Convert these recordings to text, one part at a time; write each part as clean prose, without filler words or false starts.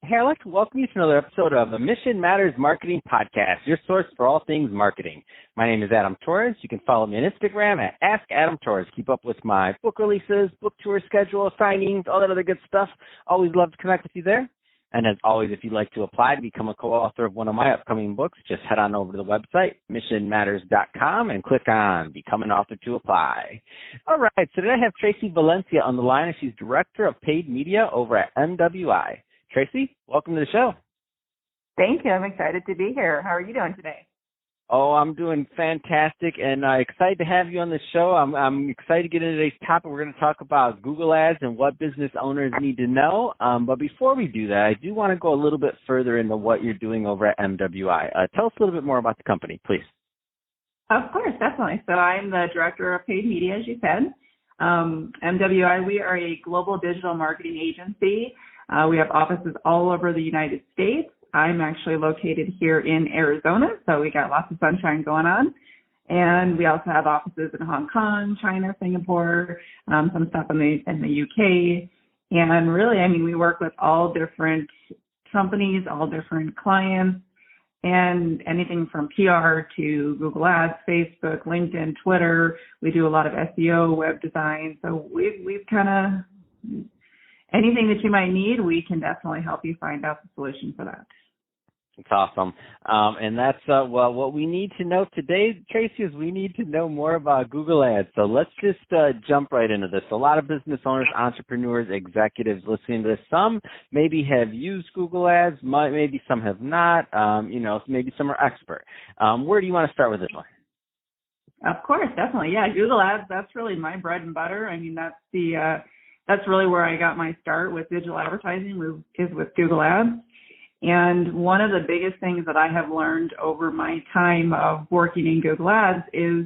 Hey, I'd like to welcome you to another episode of the Mission Matters Marketing Podcast, your source for all things marketing. My name is Adam Torres. You can follow me on Instagram at AskAdamTorres. Keep up with my book releases, book tour schedule, signings, all that other good stuff. Always love to connect with you there. And as always, if you'd like to apply to become a co-author of one of my upcoming books, just head on over to the website, missionmatters.com, and click on Become an Author to apply. All right, so today I have Tracy Valencia on the line, and she's Director of Paid Media over at MWI. Tracy, welcome to the show. Thank you. I'm excited to be here. How are you doing today? Oh, I'm doing fantastic, and excited to have you on the show. I'm excited to get into today's topic. We're going to talk about Google Ads and what business owners need to know. But before we do that, I do want to go a little bit further into what you're doing over at MWI. Tell us a little bit more about the company, please. Of course, definitely. So I'm the Director of Paid Media, as you said. MWI, we are a global digital marketing agency. We have offices all over the United States. I'm actually located here in Arizona, so we got lots of sunshine going on. And we also have offices in Hong Kong, China, Singapore, some stuff in the UK. And really, I mean, we work with all different companies, all different clients, and anything from PR to Google Ads, Facebook, LinkedIn, Twitter. We do a lot of SEO, web design. So we've kind of anything that you might need, we can definitely help you find out the solution for that. It's awesome. And that's, well, what we need to know today, Tracy, is we need to know more about Google Ads. So let's just jump right into this. A lot of business owners, entrepreneurs, executives listening to this, some maybe have used Google Ads, maybe some have not, maybe some are expert. Where do you want to start with this one? Of course, definitely. Yeah, Google Ads, that's really my bread and butter. I mean, that's really where I got my start with digital advertising is with Google Ads. And one of the biggest things that I have learned over my time of working in Google Ads is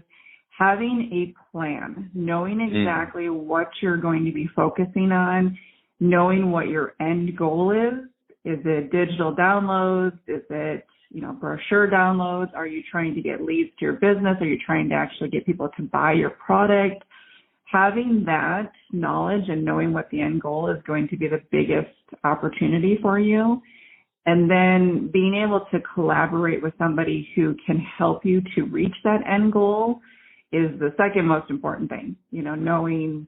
having a plan, knowing exactly what you're going to be focusing on, knowing what your end goal is. Is it digital downloads? Is it, brochure downloads? Are you trying to get leads to your business? Are you trying to actually get people to buy your product? Having that knowledge and knowing what the end goal is going to be the biggest opportunity for you. And then being able to collaborate with somebody who can help you to reach that end goal is the second most important thing. Knowing,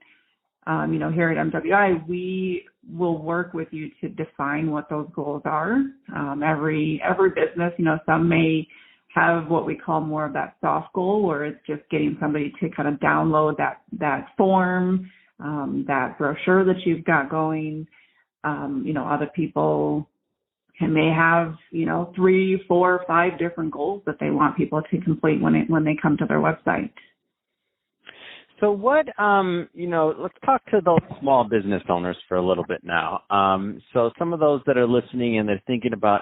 here at MWI, we will work with you to define what those goals are. Every business, some may have what we call more of that soft goal, where it's just getting somebody to kind of download that form, that brochure that you've got going. Other people may have, 3, 4, 5 different goals that they want people to complete when they come to their website. So what, let's talk to those small business owners for a little bit now. So some of those that are listening and they're thinking about,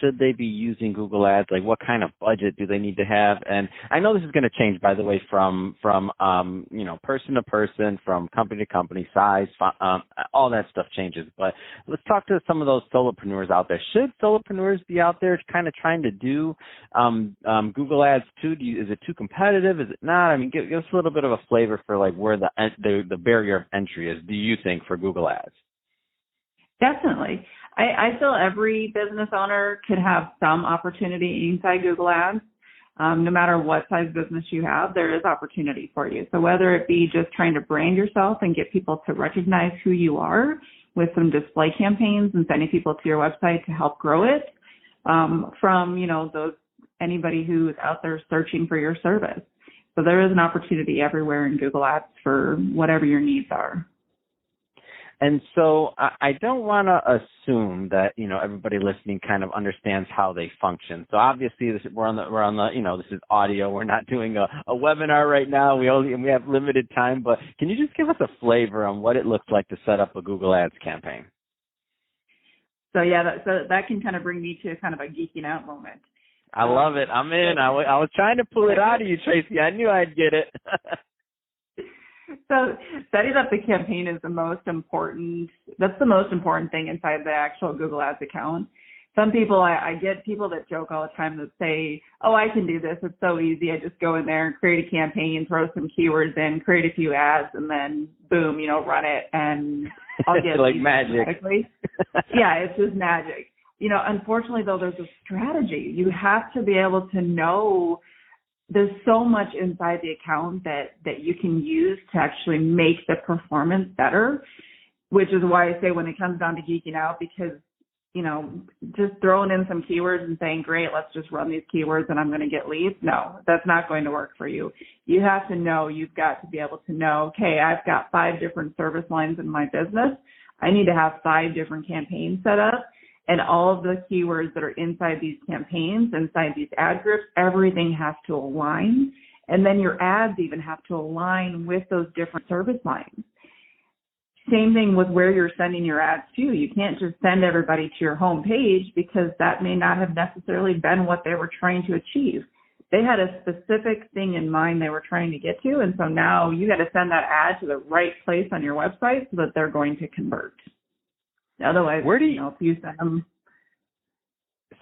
should they be using Google Ads? Like what kind of budget do they need to have? And I know this is going to change, by the way, from person to person, from company to company, size, all that stuff changes. But let's talk to some of those solopreneurs out there. Should solopreneurs be out there kind of trying to do Google Ads too? Is it too competitive? Is it not? I mean, give us a little bit of a flavor for like where the barrier of entry is, do you think, for Google Ads? Definitely. I feel every business owner could have some opportunity inside Google Ads. No matter what size business you have, there is opportunity for you. So whether it be just trying to brand yourself and get people to recognize who you are with some display campaigns and sending people to your website to help grow it, from, anybody who's out there searching for your service. So there is an opportunity everywhere in Google Ads for whatever your needs are. And so I don't want to assume that, everybody listening kind of understands how they function. So obviously we're on the, this is audio. We're not doing a webinar right now. We have limited time, but can you just give us a flavor on what it looks like to set up a Google Ads campaign? So yeah, that can kind of bring me to kind of a geeking out moment. I love it. I'm in. I was trying to pull it out of you, Tracy. I knew I'd get it. So setting up the campaign is the most important thing inside the actual Google Ads account. Some people, I get people that joke all the time that say, oh, I can do this. It's so easy. I just go in there and create a campaign, throw some keywords in, create a few ads, and then boom, run it. And I'll get like leads magic. Yeah, it's just magic. Unfortunately, though, there's a strategy. You have to be able to know there's so much inside the account that you can use to actually make the performance better, which is why I say when it comes down to geeking out, because, just throwing in some keywords and saying, great, let's just run these keywords and I'm going to get leads. No, that's not going to work for you. You have to know, you've got to be able to know, okay, I've got 5 different service lines in my business. I need to have 5 different campaigns set up. And all of the keywords that are inside these campaigns, inside these ad groups, everything has to align. And then your ads even have to align with those different service lines. Same thing with where you're sending your ads to. You can't just send everybody to your home page because that may not have necessarily been what they were trying to achieve. They had a specific thing in mind they were trying to get to. And so now you got to send that ad to the right place on your website so that they're going to convert. Otherwise, if you send them.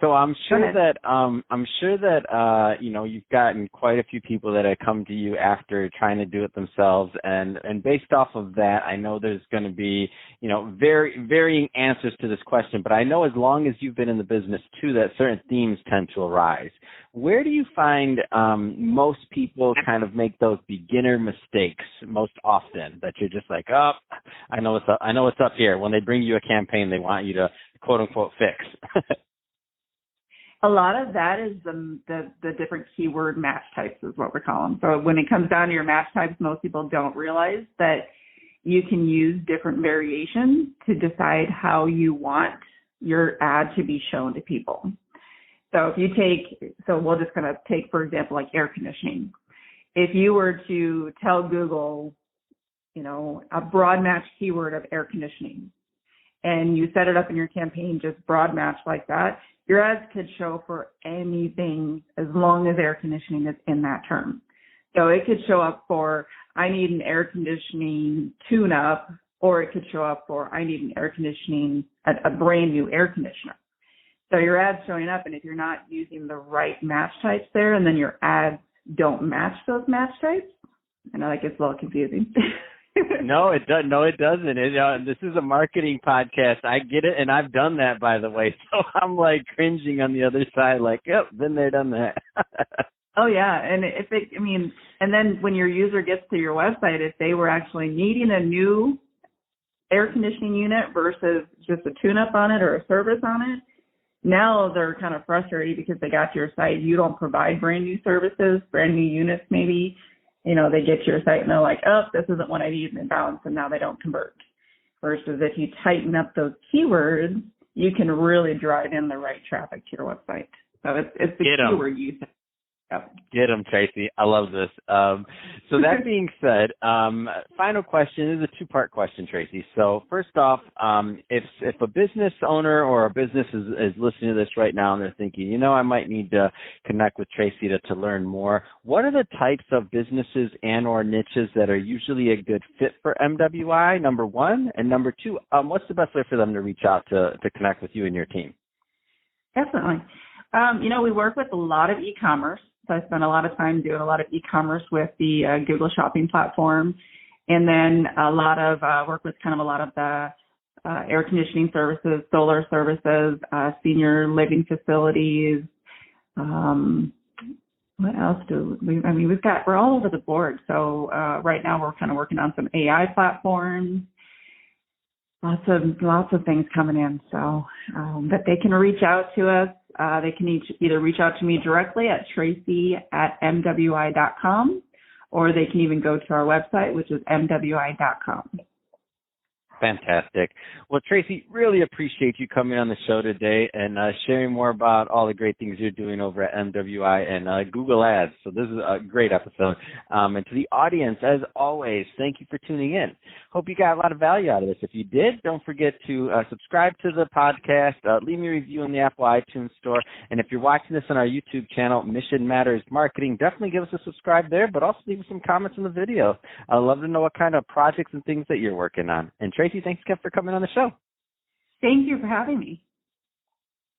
So I'm sure that you've gotten quite a few people that have come to you after trying to do it themselves, and based off of that, I know there's going to be very varying answers to this question. But I know as long as you've been in the business too, that certain themes tend to arise. Where do you find most people kind of make those beginner mistakes most often? That you're just like, oh, I know what's up here. When they bring you a campaign, they want you to quote unquote fix. A lot of that is the different keyword match types is what we call them. So when it comes down to your match types, most people don't realize that you can use different variations to decide how you want your ad to be shown to people. So we're just going to take, for example, like air conditioning. If you were to tell Google, a broad match keyword of air conditioning, and you set it up in your campaign, just broad match like that, your ads could show for anything as long as air conditioning is in that term. So it could show up for, I need an air conditioning tune-up, or it could show up for, I need an air conditioning, a brand new air conditioner. So your ad's showing up, and if you're not using the right match types there, and then your ads don't match those match types, I know that gets a little confusing. No, it doesn't. No, it doesn't. This is a marketing podcast. I get it, and I've done that, by the way. So I'm like cringing on the other side, like, yep, been there, done that. Oh yeah, and and then when your user gets to your website, if they were actually needing a new air conditioning unit versus just a tune-up on it or a service on it, now they're kind of frustrated because they got to your site. You don't provide brand new services, brand new units maybe. They get to your site and they're like, oh, this isn't what I need, and they bounce, and now they don't convert. Versus if you tighten up those keywords, you can really drive in the right traffic to your website. So it's the keyword use. Yep. Get them, Tracy. I love this. So that being said, final question is a 2-part question, Tracy. So first off, if a business owner or a business is listening to this right now and they're thinking, I might need to connect with Tracy to learn more, what are the types of businesses and or niches that are usually a good fit for MWI, number one? And number two, what's the best way for them to reach out to connect with you and your team? Definitely. We work with a lot of e-commerce. So I spend a lot of time doing a lot of e-commerce with the Google shopping platform, and then a lot of work with kind of a lot of the air conditioning services, solar services, senior living facilities. What else we're all over the board. So right now we're kind of working on some AI platforms. Lots of things coming in. So that they can reach out to us. They can either reach out to me directly at tracy@mwi.com, or they can even go to our website, which is mwi.com. Fantastic. Well, Tracy, really appreciate you coming on the show today and sharing more about all the great things you're doing over at MWI and Google Ads. So this is a great episode. And to the audience, as always, thank you for tuning in. Hope you got a lot of value out of this. If you did, don't forget to subscribe to the podcast, leave me a review in the Apple iTunes store. And if you're watching this on our YouTube channel, Mission Matters Marketing, definitely give us a subscribe there, but also leave us some comments in the video. I'd love to know what kind of projects and things that you're working on. And Tracy, thanks again for coming on the show. Thank you for having me.